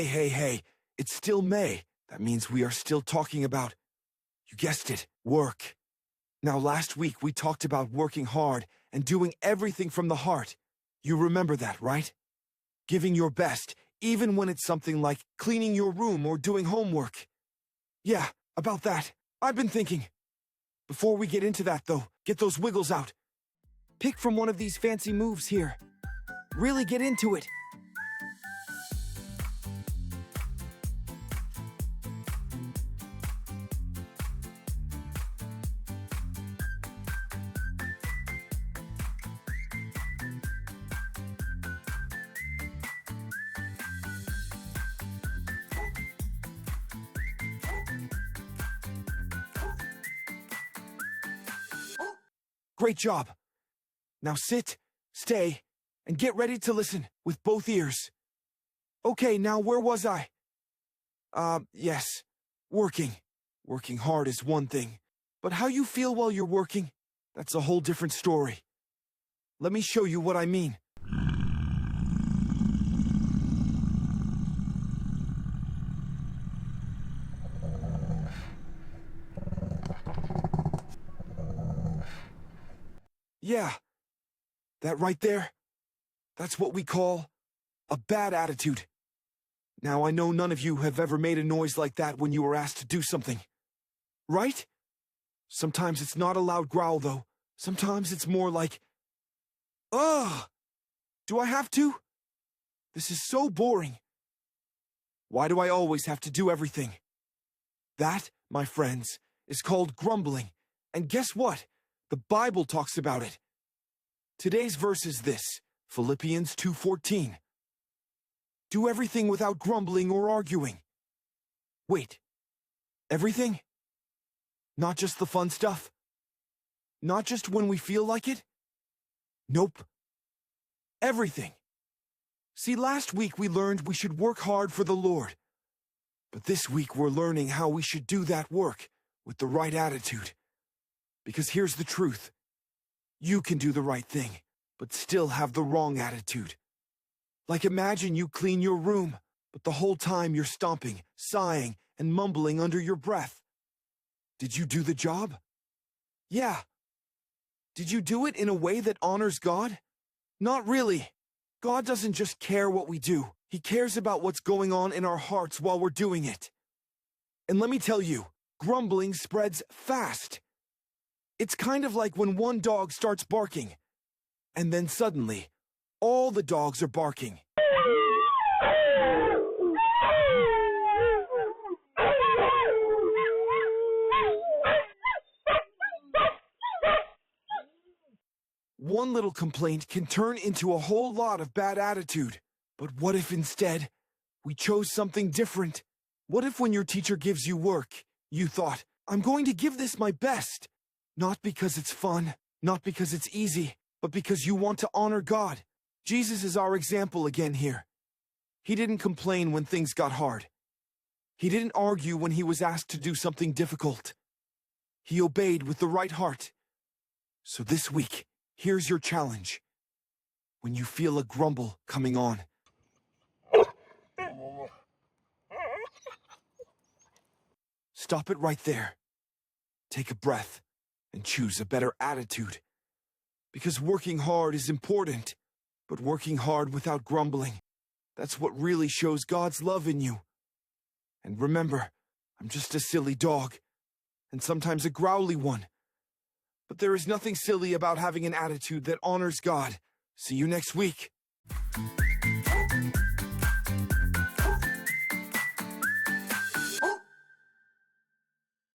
Hey. It's still May. That means we are still talking about, you guessed it, work. Now, last week we talked about working hard and doing everything from the heart. You remember that, right? Giving your best, even when it's something like cleaning your room or doing homework. Yeah, about that. I've been thinking. Before we get into that, though, get those wiggles out. Pick from one of these fancy moves here. Really get into it. Great job. Now sit, stay, and get ready to listen with both ears. Okay, now where was I? Yes, working. Working hard is one thing, but how you feel while you're working, that's a whole different story. Let me show you what I mean. Yeah, that right there, that's what we call a bad attitude. Now, I know none of you have ever made a noise like that when you were asked to do something. Right? Sometimes it's not a loud growl, though. Sometimes it's more like, ugh! Do I have to? This is so boring. Why do I always have to do everything? That, my friends, is called grumbling. And guess what? The Bible talks about it. Today's verse is this, Philippians 2:14. Do everything without grumbling or arguing. Wait, everything? Not just the fun stuff? Not just when we feel like it? Nope. Everything. See, last week we learned we should work hard for the Lord. But this week we're learning how we should do that work with the right attitude. Because here's the truth. You can do the right thing, but still have the wrong attitude. Like imagine you clean your room, but the whole time you're stomping, sighing, and mumbling under your breath. Did you do the job? Yeah. Did you do it in a way that honors God? Not really. God doesn't just care what we do. He cares about what's going on in our hearts while we're doing it. And let me tell you, grumbling spreads fast. It's kind of like when one dog starts barking, and then suddenly, all the dogs are barking. One little complaint can turn into a whole lot of bad attitude. But what if instead, we chose something different? What if when your teacher gives you work, you thought, I'm going to give this my best? Not because it's fun, not because it's easy, but because you want to honor God. Jesus is our example again here. He didn't complain when things got hard. He didn't argue when he was asked to do something difficult. He obeyed with the right heart. So this week, here's your challenge. When you feel a grumble coming on, stop it right there. Take a breath and choose a better attitude. Because working hard is important, but working hard without grumbling, that's what really shows God's love in you. And remember, I'm just a silly dog, and sometimes a growly one. But there is nothing silly about having an attitude that honors God. See you next week.